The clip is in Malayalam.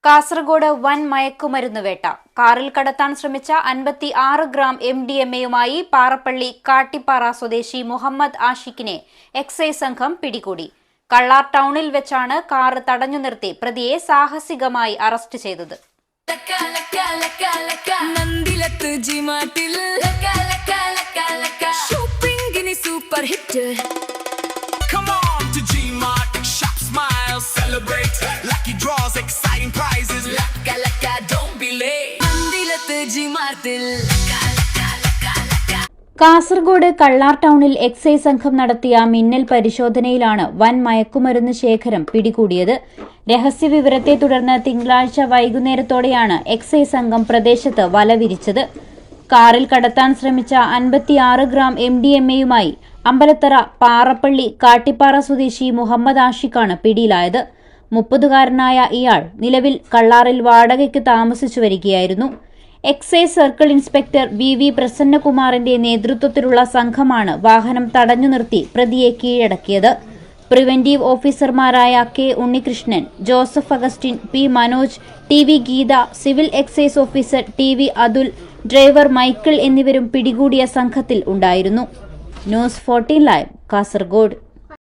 കാസർഗോഡ് വൻ മയക്കുമരുന്ന് വേട്ട. കാറിൽ കടത്താൻ ശ്രമിച്ച 56 ഗ്രാം MDMA-യുമായി പാറപ്പള്ളി കാട്ടിപ്പാറ സ്വദേശി മുഹമ്മദ് ആഷിഖിനെ എക്സൈസ് സംഘം പിടികൂടി. കള്ളാർ ടൗണിൽ വെച്ചാണ് കാർ തടഞ്ഞു നിർത്തി പ്രതിയെ സാഹസികമായി അറസ്റ്റ് ചെയ്തത്. Celebrate lucky draws, exciting prizes. Laka laka, don't be late. Mandilatte G-Martil. Kasaragod Kallar ടൗണിൽ എക്സൈസ് സംഘം നടത്തിയ മിന്നൽ പരിശോധനയിലാണ് വൻ മയക്കുമരുന്ന് ശേഖരം പിടികൂടിയത്. രഹസ്യവിവരത്തെ തുടർന്ന് തിങ്കളാഴ്ച വൈകുന്നേരത്തോടെയാണ് എക്സൈസ് സംഘം പ്രദേശത്ത് വലവിരിച്ചത്. കാറിൽ കടത്താൻ ശ്രമിച്ച 56 ഗ്രാം MDMA-യുമായി അമ്പലത്തറ പാറപ്പള്ളി കാട്ടിപ്പാറ സ്വദേശി മുഹമ്മദ് ആഷിഖാണ് പിടിയിലായത്. 30-കാരനായ ഇയാൾ നിലവിൽ കള്ളാറിൽ വാടകയ്ക്ക് താമസിച്ചു വരികയായിരുന്നു. എക്സൈസ് സർക്കിൾ ഇൻസ്പെക്ടർ VV പ്രസന്നകുമാറിന്റെ നേതൃത്വത്തിലുള്ള സംഘമാണ് വാഹനം തടഞ്ഞു നിർത്തി പ്രതിയെ കീഴടക്കിയത്. പ്രിവന്റീവ് ഓഫീസർമാരായ K Unnikrishnan, Joseph Augustine, P Manoj, TV Geetha, civil excise officer TV Athul, driver Michael എന്നിവരും പിടികൂടിയ സംഘത്തിൽ ഉണ്ടായിരുന്നു. News 14 live, Kasaragod.